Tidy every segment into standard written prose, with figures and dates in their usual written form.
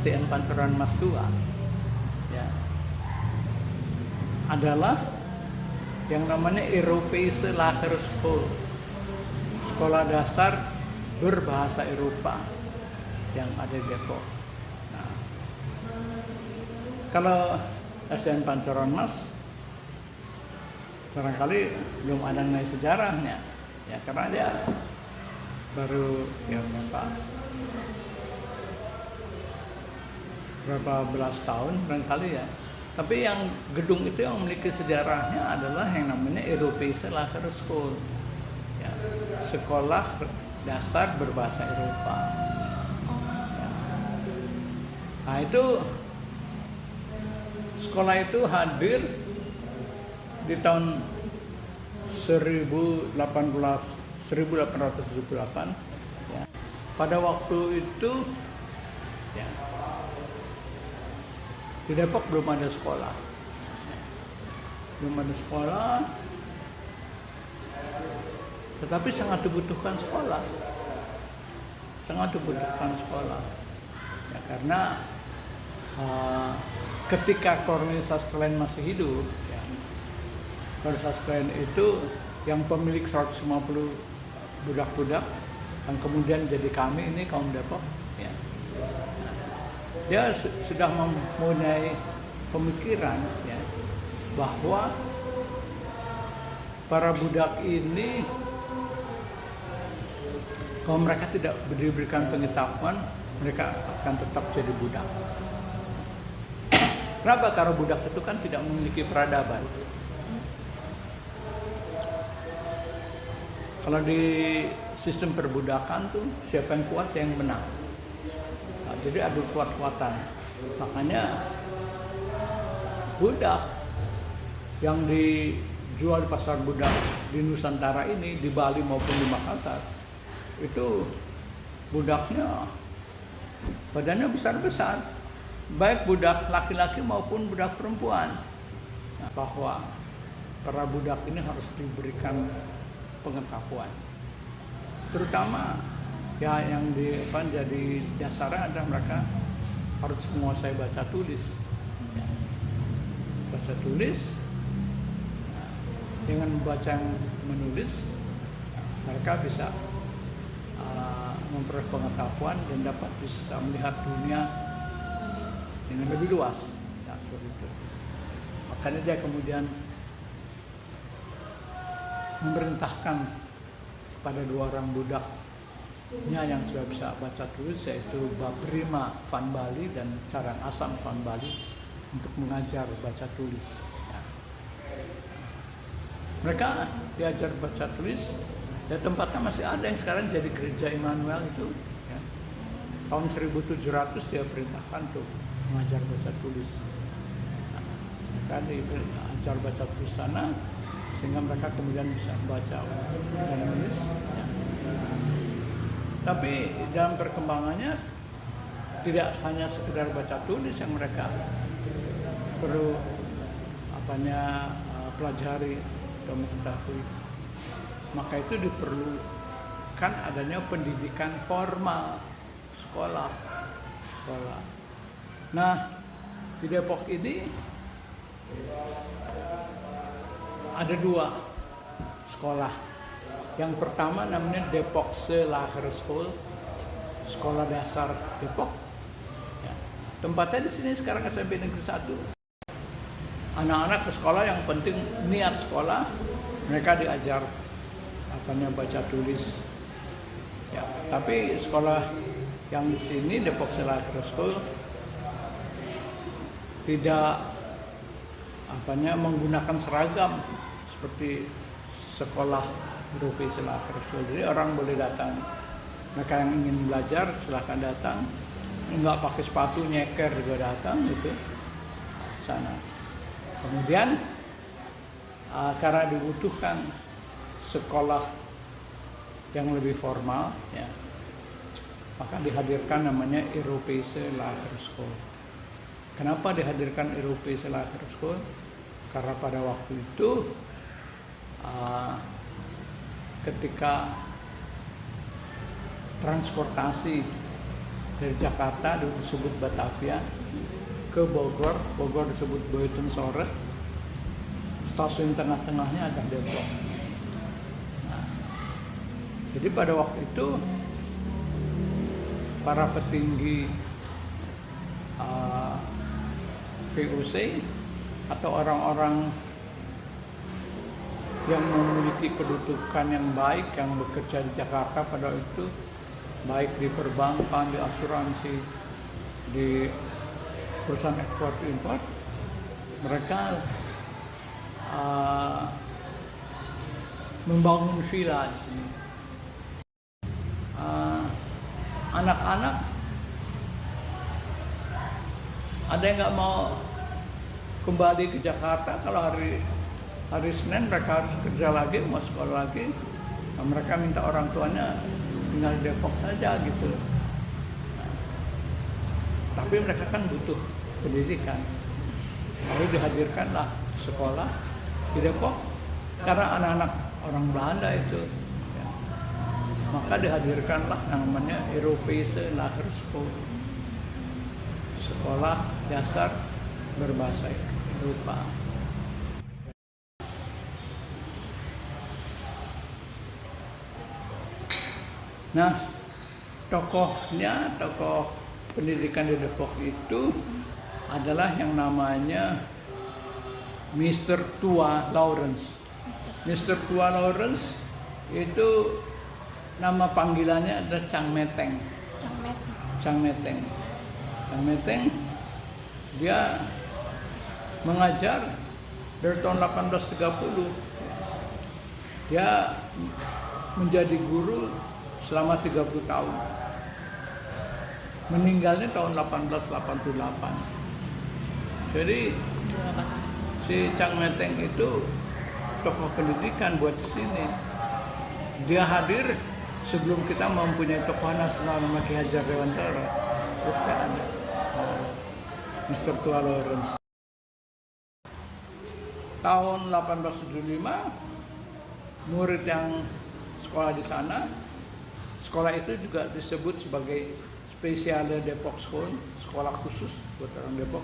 SDN Pancoran Mas 2 ya, adalah yang namanya Europese Lager School, sekolah dasar berbahasa Eropa yang ada di Depok. Nah, kalau SDN Pancoran Mas barangkali belum ada nilai sejarahnya ya, karena dia baru ya berapa belas tahun barangkali ya. Tapi yang gedung itu yang memiliki sejarahnya adalah yang namanya Europese Lager School ya, sekolah dasar berbahasa Eropa ya. Nah itu sekolah itu hadir di tahun 1878 ya. Pada waktu itu ya, di Depok belum ada sekolah, tetapi sangat dibutuhkan sekolah ya, karena ketika Cornelis Sasteren masih hidup ya, Cornelis Sasteren itu yang pemilik 150 budak-budak yang kemudian jadi kami ini kaum Depok ya. Dia sudah mempunyai pemikiran ya, bahwa para budak ini kalau mereka tidak diberikan pengetahuan, mereka akan tetap jadi budak. Kenapa? Karena budak itu kan tidak memiliki peradaban. Kalau di sistem perbudakan tuh siapa yang kuat yang menang. Nah, jadi adu kuat-kuatan. Makanya budak yang dijual di pasar budak di Nusantara ini, di Bali maupun di Makassar, itu budaknya badannya besar-besar, baik budak laki-laki maupun budak perempuan. Nah, bahwa para budak ini harus diberikan pengetahuan, terutama ya yang jadi dasarnya adalah mereka harus menguasai baca tulis ya. Baca tulis ya. Dengan membaca yang menulis ya, mereka bisa memperoleh pengetahuan dan dapat bisa melihat dunia dengan lebih luas ya, seperti itu. Makanya dia kemudian memerintahkan kepada 2 orang budaknya yang sudah bisa baca tulis, yaitu Babrima Van Bali dan Carang Asam Van Bali, untuk mengajar baca tulis ya. Mereka diajar baca tulis dan tempatnya masih ada yang sekarang jadi gereja Immanuel itu ya. Tahun 1700 dia perintahkan untuk mengajar baca tulis. Nah, mereka diajar baca tulis sana sehingga mereka kemudian bisa membaca dan menulis ya. Tapi dalam perkembangannya tidak hanya sekedar baca tulis yang mereka perlu pelajari atau mengetahui, maka itu diperlukan adanya pendidikan formal, sekolah. Nah, di Depok ini ada 2 sekolah. Yang pertama namanya Depokse Lager School, sekolah dasar Depok. Ya. Tempatnya di sini sekarang SMP Negeri 1. Anak-anak ke sekolah yang penting niat sekolah, mereka diajar baca tulis. Ya. Tapi sekolah yang di sini Depokse Lager School tidak menggunakan seragam seperti sekolah Europese Lager School. Jadi orang boleh datang, mereka yang ingin belajar silahkan datang, nggak pakai sepatu nyeker juga datang gitu sana. Kemudian karena dibutuhkan sekolah yang lebih formal ya, maka dihadirkan namanya Europese Lager School. Kenapa dihadirkan Europese Lager School? Karena pada waktu itu ketika transportasi dari Jakarta disebut Batavia ke Bogor, Bogor disebut Boyotensore, stasiun tengah-tengahnya ada Depok. Nah, jadi pada waktu itu para petinggi VOC atau orang-orang yang memiliki kedudukan yang baik yang bekerja di Jakarta pada itu, baik di perbankan, di asuransi, di perusahaan ekspor impor, mereka membangun villa di sini. Anak-anak ada yang nggak mau kembali ke Jakarta kalau hari Senin mereka harus kerja lagi, mau sekolah lagi. Nah, mereka minta orang tuanya tinggal di Depok saja gitu. Nah, tapi mereka kan butuh pendidikan. Lalu dihadirkanlah sekolah di Depok karena anak-anak orang Belanda itu. Ya. Maka dihadirkanlah namanya Europese Lagerschool, sekolah dasar berbahasa Eropa. Nah, tokoh pendidikan di Depok itu adalah yang namanya Mr. Tua Lawrence. Mr. Tua Lawrence itu nama panggilannya adalah Cang Meteng. Cang Meteng dia mengajar dari tahun 1830. Dia menjadi guru selama 30 tahun. Meninggalnya tahun 1888. Jadi si Cang Meteng itu tokoh pendidikan buat di sini. Dia hadir sebelum kita mempunyai tokoh nasional nama Ki Hajar Dewantara. Terus ada Mr. Tua Lawrence. Tahun 1875 murid yang sekolah di sana, sekolah itu juga disebut sebagai Speciale Depok School, sekolah khusus buat orang Depok,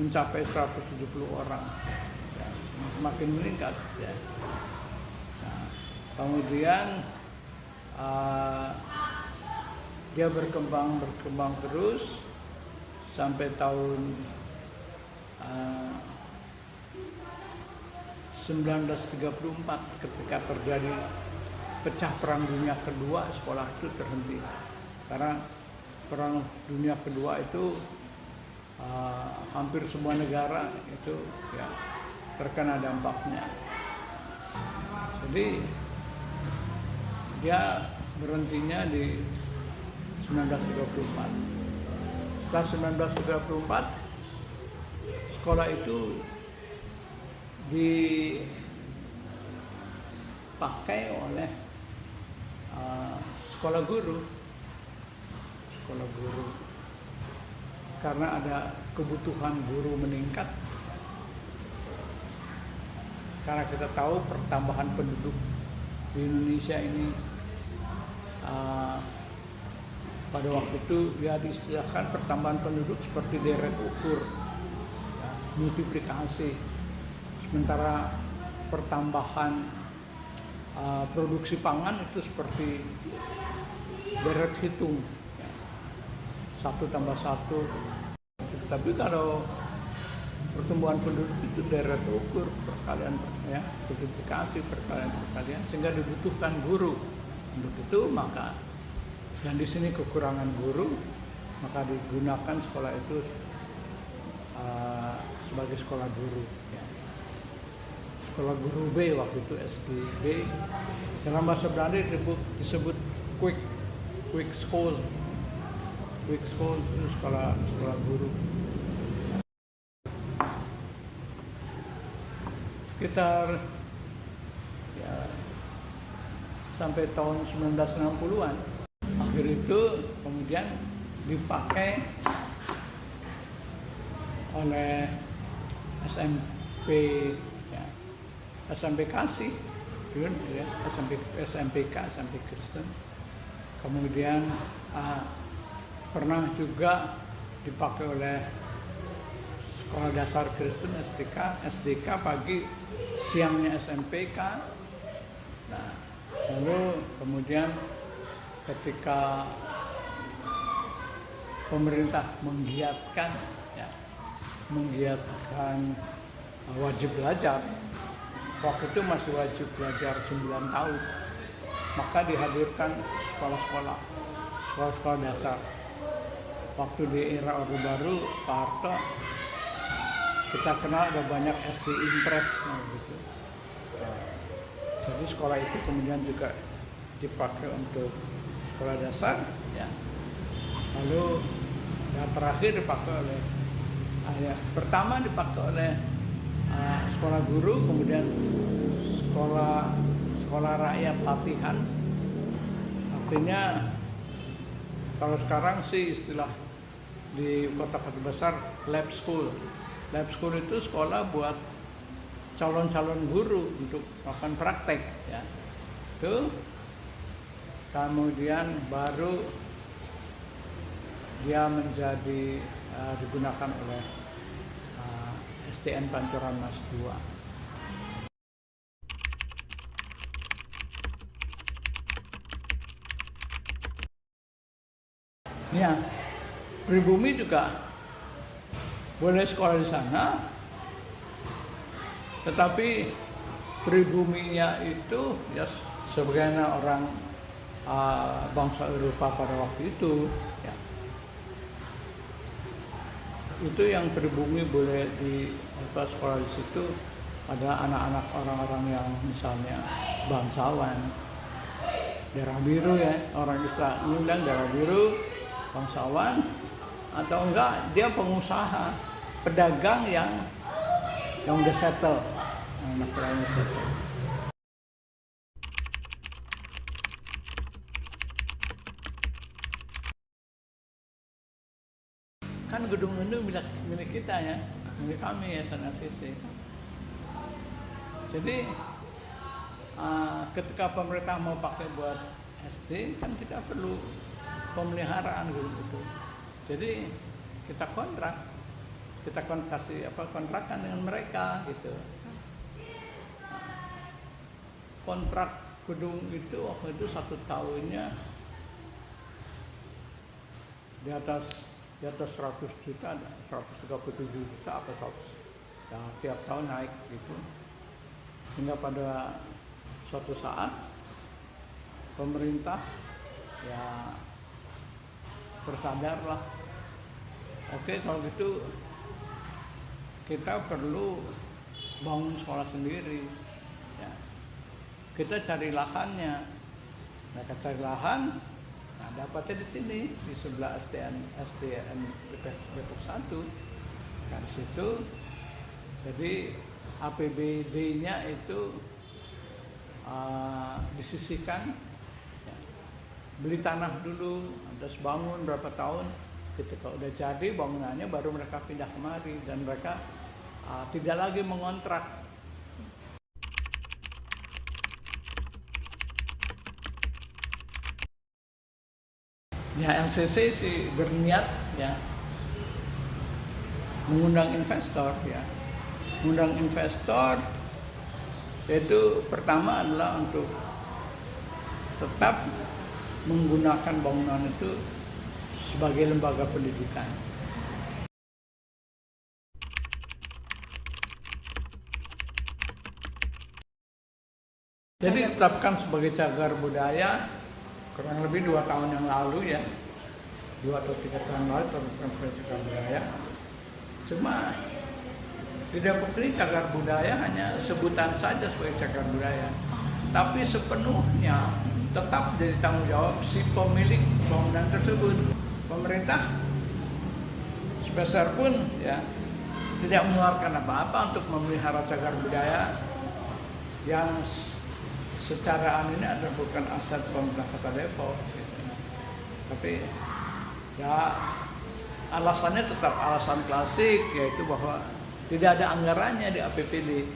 mencapai 170 orang. Ya, semakin meningkat. Ya. Nah, kemudian dia berkembang terus sampai tahun 1934 ketika terjadi pecah perang dunia kedua, sekolah itu terhenti karena perang dunia kedua itu hampir semua negara itu ya terkena dampaknya. Jadi dia berhentinya di 1934. Setelah 1934 sekolah itu dipakai oleh sekolah guru karena ada kebutuhan guru meningkat, karena kita tahu pertambahan penduduk di Indonesia ini pada waktu itu ya diistilahkan pertambahan penduduk seperti deret ukur, ya, multiplikasi. Sementara pertambahan produksi pangan itu seperti deret hitung, ya. 1 tambah 1. Tapi kalau pertumbuhan penduduk itu deret ukur perkalian, ya, multiplikasi perkalian, sehingga dibutuhkan guru. Untuk itu maka, dan di sini kekurangan guru, maka digunakan sekolah itu sebagai sekolah guru. Ya. Sekolah guru B waktu itu SGB, dalam bahasa Belanda disebut quick school. Quick school itu sekolah guru. Sekitar ya, sampai tahun 1960-an. Akhir itu kemudian dipakai oleh SMP, ya, SMP Kasih, ya, SMPK, SMP Kristen. Kemudian pernah juga dipakai oleh Sekolah Dasar Kristen SDK pagi, siangnya SMPK. Nah, lalu kemudian ketika pemerintah menggiatkan wajib belajar, waktu itu masih wajib belajar 9 tahun, maka dihadirkan sekolah-sekolah dasar. Waktu di era Orde Baru Pak Harto, kita kenal ada banyak SD Impres gitu. Jadi sekolah itu kemudian juga dipakai untuk sekolah dasar, ya. Lalu yang terakhir dipakai oleh pertama dipakai oleh sekolah guru, kemudian sekolah rakyat latihan. Artinya kalau sekarang sih istilah di kota-kota besar lab school. Lab school itu sekolah buat calon-calon guru untuk melakukan praktek, ya. Itu kemudian baru dia menjadi digunakan oleh STN Pancoran Mas II. Ya, pribumi juga boleh sekolah di sana, tetapi pribuminya itu ya sebagaimana orang bangsa Eropa pada waktu itu, ya. Itu yang pribumi boleh di sekolah di situ adalah anak-anak orang-orang yang misalnya bangsawan, daerah biru, ya, orang Islam bilang daerah biru, bangsawan, atau enggak dia pengusaha, pedagang yang udah settle, masalahnya settle. Kan gedung ini milik kita, ya, milik kami, ya, SNACC. Jadi ketika pemerintah mau pakai buat SD, kan kita perlu pemeliharaan gitu. Jadi kita kontrakan dengan mereka gitu. Kontrak gedung itu waktu itu 1 tahunnya di atas 100 juta, 137 juta apa 100, ya, tiap tahun naik gitu. Hingga pada suatu saat pemerintah ya bersadarlah, oke, kalau gitu kita perlu bangun sekolah sendiri, ya. Kita cari lahannya. Mereka cari lahan, nah dapatnya di sini, di sebelah SDN Depok 1. Nah, di situ jadi APBD-nya itu disisihkan, ya. Beli tanah dulu, terus bangun berapa tahun, ketika udah jadi bangunannya baru mereka pindah kemari, dan mereka tidak lagi mengontrak. Ya, LCC sih berniat, ya, mengundang investor, ya. Mengundang investor itu pertama adalah untuk tetap menggunakan bangunan itu sebagai lembaga pendidikan. Jadi ditetapkan sebagai cagar budaya kurang lebih 2 tahun yang lalu, ya, 2 atau 3 tahun lalu ditetapkan sebagai cagar budaya. Cuma di Depok ini cagar budaya hanya sebutan saja sebagai cagar budaya, tapi sepenuhnya tetap jadi tanggung jawab si pemilik bangunan tersebut. Pemerintah sebesar pun, ya, tidak mengeluarkan apa-apa untuk memelihara cagar budaya yang secara ini adalah bukan aset pemerintah Kota Depok, gitu. Tapi ya alasannya tetap alasan klasik, yaitu bahwa tidak ada anggarannya di APBD.